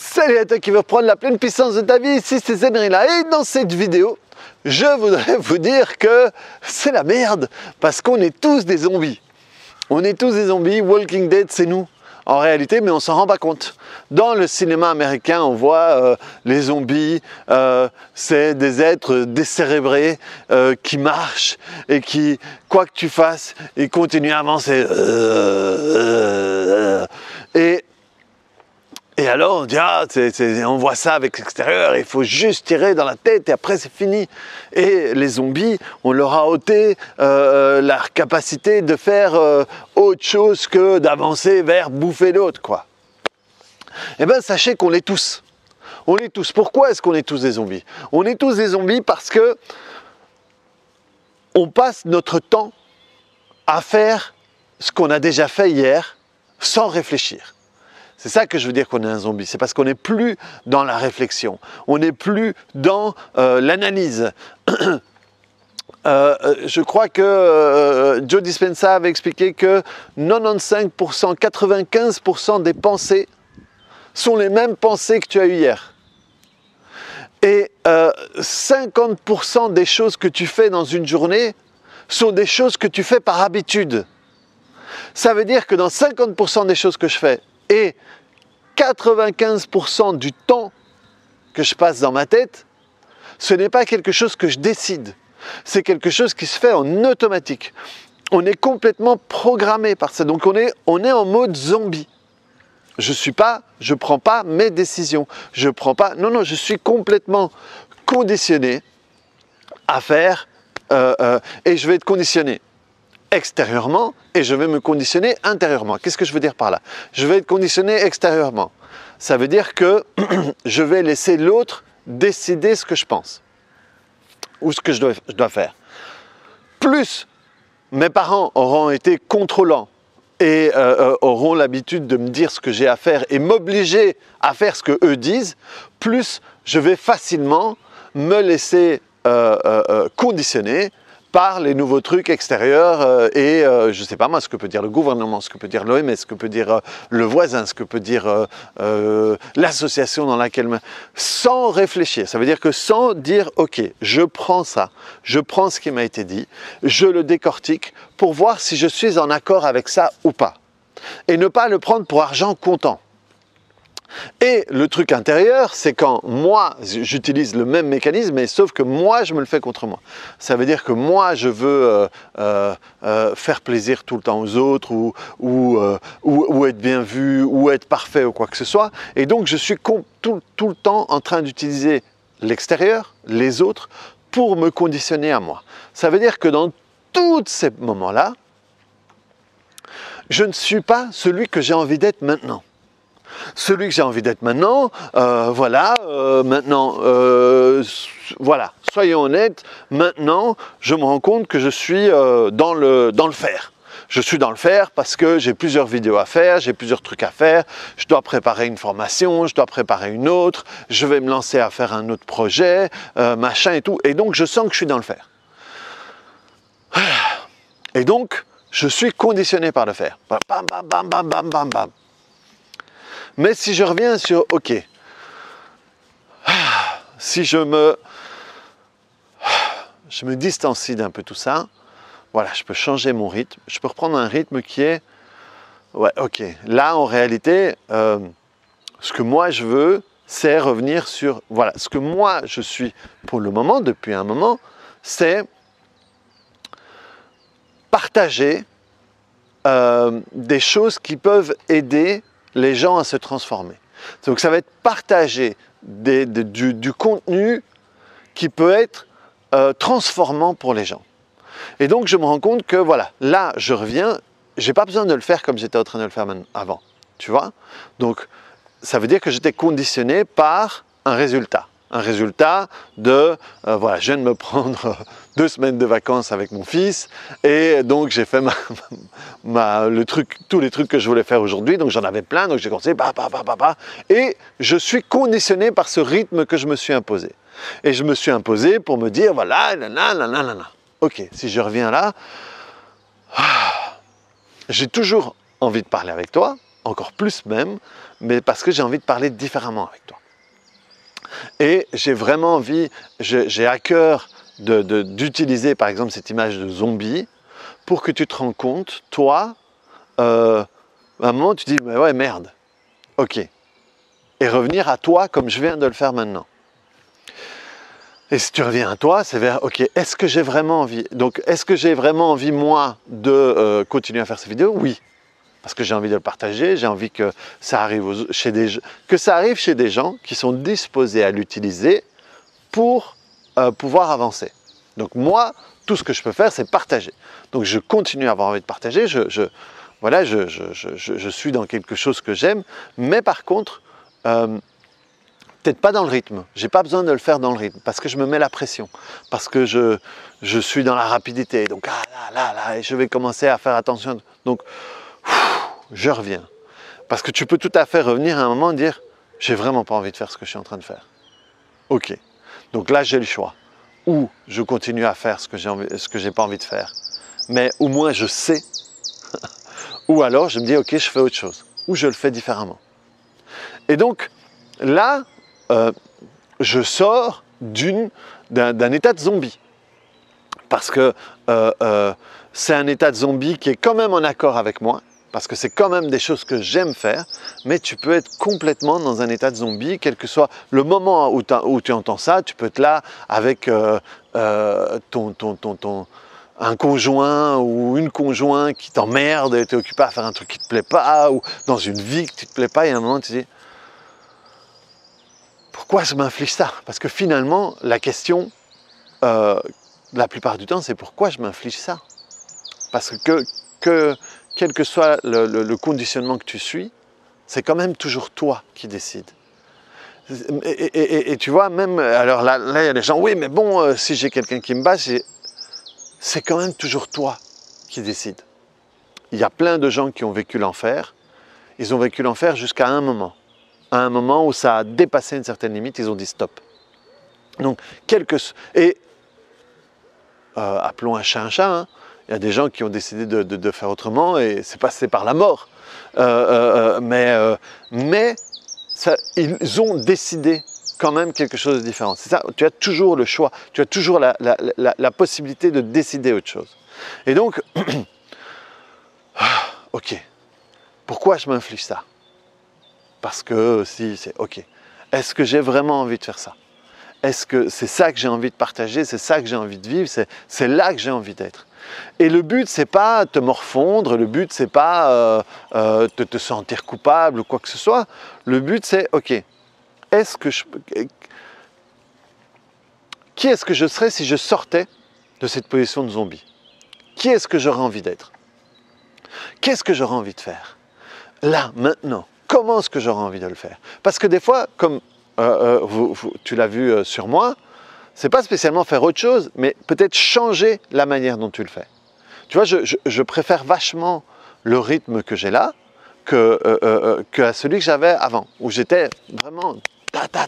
Salut à toi qui veux prendre la pleine puissance de ta vie, ici c'est Zenrila et dans cette vidéo, je voudrais vous dire que c'est la merde parce qu'on est tous des zombies. On est tous des zombies, Walking Dead c'est nous en réalité, mais on s'en rend pas compte. Dans le cinéma américain, on voit les zombies, c'est des êtres décérébrés qui marchent et qui, quoi que tu fasses, ils continuent à avancer. Et alors on dit, on voit ça avec l'extérieur, il faut juste tirer dans la tête et après c'est fini. Et les zombies, on leur a ôté la capacité de faire autre chose que d'avancer vers bouffer l'autre, quoi. Eh bien sachez qu'on l'est tous. On l'est tous. Pourquoi est-ce qu'on est tous des zombies? On est tous des zombies parce que on passe notre temps à faire ce qu'on a déjà fait hier sans réfléchir. C'est ça que je veux dire qu'on est un zombie, c'est parce qu'on n'est plus dans la réflexion, on n'est plus dans l'analyse. Je crois que Joe Dispenza avait expliqué que 95%, 95% des pensées sont les mêmes pensées que tu as eues hier. Et 50% des choses que tu fais dans une journée sont des choses que tu fais par habitude. Ça veut dire que dans 50% des choses que je fais, et 95% du temps que je passe dans ma tête, ce n'est pas quelque chose que je décide. C'est quelque chose qui se fait en automatique. On est complètement programmé par ça. Donc on est en mode zombie. Je prends pas mes décisions. Non, je suis complètement conditionné à faire et je vais être conditionné extérieurement et je vais me conditionner intérieurement. Qu'est-ce que je veux dire par là? Je vais être conditionné extérieurement. Ça veut dire que je vais laisser l'autre décider ce que je pense ou ce que je dois faire. Plus mes parents auront été contrôlants et auront l'habitude de me dire ce que j'ai à faire et m'obliger à faire ce que eux disent, plus je vais facilement me laisser conditionner par les nouveaux trucs extérieurs et je ne sais pas moi ce que peut dire le gouvernement, ce que peut dire l'OMS, ce que peut dire le voisin, ce que peut dire l'association dans laquelle... Sans réfléchir, ça veut dire que sans dire ok, je prends ça, je prends ce qui m'a été dit, je le décortique pour voir si je suis en accord avec ça ou pas. Et ne pas le prendre pour argent comptant. Et le truc intérieur, c'est quand moi, j'utilise le même mécanisme, mais sauf que moi, je me le fais contre moi. Ça veut dire que moi, je veux faire plaisir tout le temps aux autres, ou être bien vu, ou être parfait, ou quoi que ce soit. Et donc, je suis tout le temps en train d'utiliser l'extérieur, les autres, pour me conditionner à moi. Ça veut dire que dans tous ces moments-là, je ne suis pas celui que j'ai envie d'être maintenant. Celui que j'ai envie d'être maintenant, voilà, soyons honnêtes, maintenant, je me rends compte que je suis dans le faire. Je suis dans le faire parce que j'ai plusieurs vidéos à faire, j'ai plusieurs trucs à faire, je dois préparer une formation, je dois préparer une autre, je vais me lancer à faire un autre projet, machin et tout, et donc je sens que je suis dans le faire. Et donc, je suis conditionné par le faire. Bam, bam, bam, bam, bam, bam, bam. Mais si je reviens sur, ok, si je me distancie d'un peu tout ça, voilà, je peux changer mon rythme, je peux reprendre un rythme qui est, ouais, ok, là en réalité, ce que moi je veux, c'est revenir sur, voilà, ce que moi je suis pour le moment, depuis un moment, c'est partager des choses qui peuvent aider les gens à se transformer. Donc ça va être partager du contenu qui peut être transformant pour les gens. Et donc je me rends compte que voilà, là je reviens, j'ai pas besoin de le faire comme j'étais en train de le faire avant, tu vois. Donc ça veut dire que j'étais conditionné par un résultat. Un résultat de, voilà, je viens de me prendre 2 semaines de vacances avec mon fils et donc j'ai fait tous les trucs que je voulais faire aujourd'hui, donc j'en avais plein, donc j'ai commencé, et je suis conditionné par ce rythme que je me suis imposé. Et je me suis imposé pour me dire, voilà, ok, si je reviens là, j'ai toujours envie de parler avec toi, encore plus même, mais parce que j'ai envie de parler différemment avec toi. Et j'ai vraiment envie, j'ai à cœur d'utiliser par exemple cette image de zombie pour que tu te rends compte, toi, à un moment tu dis, mais ouais merde, ok. Et revenir à toi comme je viens de le faire maintenant. Et si tu reviens à toi, c'est vers, ok, est-ce que j'ai vraiment envie? Donc, est-ce que j'ai vraiment envie, moi, de continuer à faire ces vidéos? Oui. Parce que j'ai envie de le partager, j'ai envie que ça arrive chez des gens qui sont disposés à l'utiliser pour pouvoir avancer. Donc moi, tout ce que je peux faire, c'est partager. Donc je continue à avoir envie de partager, voilà, je suis dans quelque chose que j'aime, mais par contre, peut-être pas dans le rythme. J'ai pas besoin de le faire dans le rythme parce que je me mets la pression, parce que je suis dans la rapidité. Donc là, et je vais commencer à faire attention. Donc je reviens. Parce que tu peux tout à fait revenir à un moment et dire « j'ai vraiment pas envie de faire ce que je suis en train de faire ». Ok, donc là j'ai le choix. Ou je continue à faire ce que j'ai pas envie de faire, mais au moins je sais. Ou alors je me dis « ok, je fais autre chose ». Ou je le fais différemment. Et donc là, je sors d'un état de zombie. Parce que c'est un état de zombie qui est quand même en accord avec moi. Parce que c'est quand même des choses que j'aime faire, mais tu peux être complètement dans un état de zombie, quel que soit le moment où tu entends ça, tu peux être là avec un conjoint ou une conjointe qui t'emmerde et tu es occupé à faire un truc qui ne te plaît pas, ou dans une vie qui ne te plaît pas, et à un moment tu te dis « pourquoi je m'inflige ça ?» Parce que finalement, la question, la plupart du temps, c'est pourquoi je m'inflige ça? Parce que quel que soit le conditionnement que tu suis, c'est quand même toujours toi qui décides. Et tu vois, même, alors là, il y a des gens, oui, mais bon, si j'ai quelqu'un qui me bat, c'est quand même toujours toi qui décides. Il y a plein de gens qui ont vécu l'enfer, ils ont vécu l'enfer jusqu'à un moment. À un moment où ça a dépassé une certaine limite, ils ont dit stop. Donc, appelons un chat, hein. Il y a des gens qui ont décidé de faire autrement et c'est passé par la mort. Mais ils ont décidé quand même quelque chose de différent. C'est ça, tu as toujours le choix, tu as toujours la possibilité de décider autre chose. Et donc, ok, pourquoi je m'inflige ça? Parce que si, c'est ok. Est-ce que j'ai vraiment envie de faire ça? Est-ce que c'est ça que j'ai envie de partager? C'est ça que j'ai envie de vivre? C'est là que j'ai envie d'être. Et le but, c'est pas te morfondre, le but, c'est pas te sentir coupable ou quoi que ce soit. Le but, c'est, ok, qui est-ce que je serais si je sortais de cette position de zombie? Qui est-ce que j'aurais envie d'être? Qu'est-ce que j'aurais envie de faire? Là, maintenant, comment est-ce que j'aurais envie de le faire? Parce que des fois, comme tu l'as vu sur moi, c'est pas spécialement faire autre chose, mais peut-être changer la manière dont tu le fais. Tu vois, je préfère vachement le rythme que j'ai là qu'à celui que j'avais avant, où j'étais vraiment ta.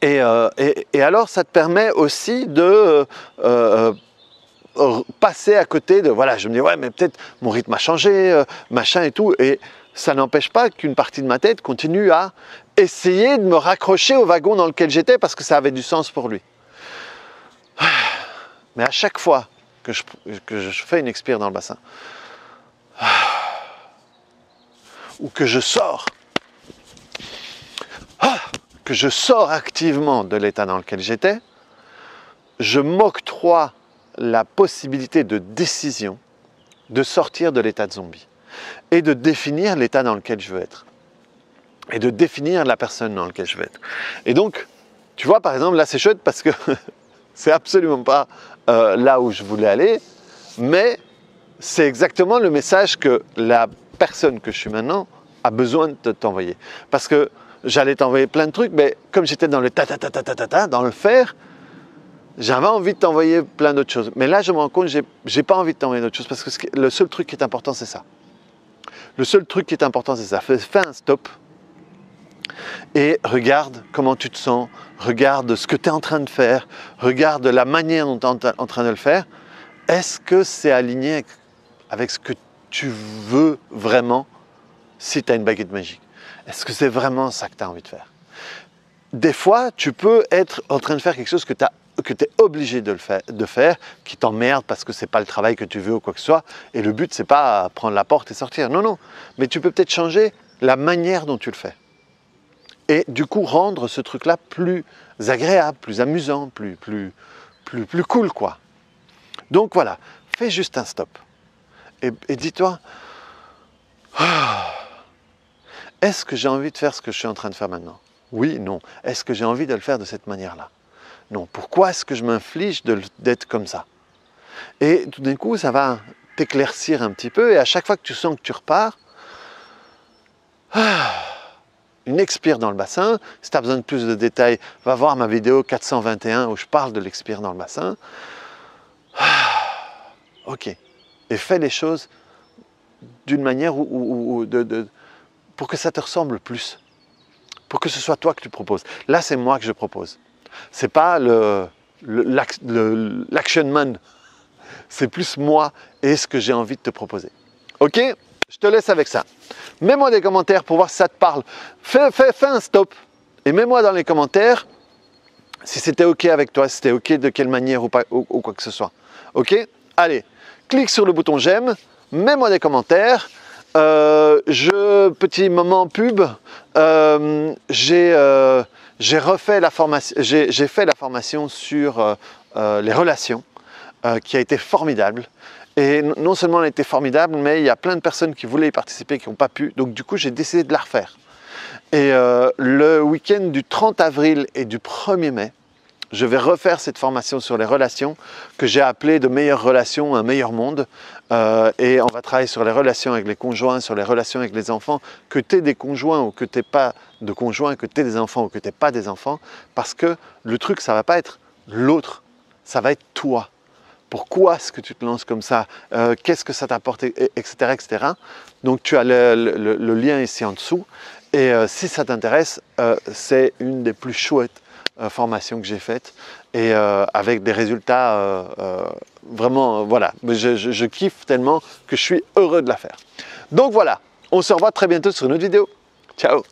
Et alors, ça te permet aussi de passer à côté de, voilà, je me dis, ouais, mais peut-être mon rythme a changé, machin et tout, et ça n'empêche pas qu'une partie de ma tête continue à essayer de me raccrocher au wagon dans lequel j'étais parce que ça avait du sens pour lui. Mais à chaque fois que je fais une expire dans le bassin, ou que je sors activement de l'état dans lequel j'étais, je m'octroie la possibilité de décision de sortir de l'état de zombie et de définir l'état dans lequel je veux être et de définir la personne dans laquelle je veux être. Et donc, tu vois, par exemple, là c'est chouette parce que c'est absolument pas là où je voulais aller, mais c'est exactement le message que la personne que je suis maintenant a besoin de t'envoyer. Parce que j'allais t'envoyer plein de trucs, mais comme j'étais dans le dans le faire, j'avais envie de t'envoyer plein d'autres choses. Mais là, je me rends compte que j'ai pas envie de t'envoyer d'autres choses parce que le seul truc qui est important, c'est ça. Le seul truc qui est important, c'est ça. Fais un stop et regarde comment tu te sens, regarde ce que tu es en train de faire, regarde la manière dont tu es en train de le faire. Est-ce que c'est aligné avec ce que tu veux vraiment si tu as une baguette magique? Est-ce que c'est vraiment ça que tu as envie de faire? Des fois, tu peux être en train de faire quelque chose que tu es obligé de faire, qui t'emmerde parce que ce n'est pas le travail que tu veux ou quoi que ce soit, et le but, c'est pas prendre la porte et sortir. Non, non, mais tu peux peut-être changer la manière dont tu le fais. Et du coup, rendre ce truc-là plus agréable, plus amusant, plus cool, quoi. Donc voilà, fais juste un stop. Et dis-toi, est-ce que j'ai envie de faire ce que je suis en train de faire maintenant? Oui, non. Est-ce que j'ai envie de le faire de cette manière-là? Non. Pourquoi est-ce que je m'inflige d'être comme ça? Et tout d'un coup, ça va t'éclaircir un petit peu, et à chaque fois que tu sens que tu repars, une expire dans le bassin. Si tu as besoin de plus de détails, va voir ma vidéo 421 où je parle de l'expire dans le bassin. Ok. Et fais les choses d'une manière pour que ça te ressemble plus. Pour que ce soit toi que tu proposes. Là, c'est moi que je propose. Ce n'est pas l'action man. C'est plus moi et ce que j'ai envie de te proposer. Ok? Je te laisse avec ça. Mets-moi des commentaires pour voir si ça te parle. Fais un stop et mets-moi dans les commentaires si c'était ok avec toi, si c'était ok de quelle manière ou quoi que ce soit. Ok? Allez, clique sur le bouton j'aime, mets-moi des commentaires. Petit moment pub, j'ai fait la formation sur les relations qui a été formidable. Et non seulement elle a été formidable, mais il y a plein de personnes qui voulaient y participer qui n'ont pas pu. Donc du coup, j'ai décidé de la refaire. Et le week-end du 30 avril et du 1er mai, je vais refaire cette formation sur les relations que j'ai appelée de meilleures relations, un meilleur monde. Et on va travailler sur les relations avec les conjoints, sur les relations avec les enfants, que tu aies des conjoints ou que tu n'aies pas de conjoints, que tu aies des enfants ou que tu n'aies pas des enfants. Parce que le truc, ça ne va pas être l'autre, ça va être toi. Pourquoi est-ce que tu te lances comme ça? Qu'est-ce que ça t'apporte, etc., etc. Donc tu as le lien ici en dessous. Et si ça t'intéresse, c'est une des plus chouettes formations que j'ai faites. Et avec des résultats vraiment, voilà. Je kiffe tellement que je suis heureux de la faire. Donc voilà, on se revoit très bientôt sur une autre vidéo. Ciao!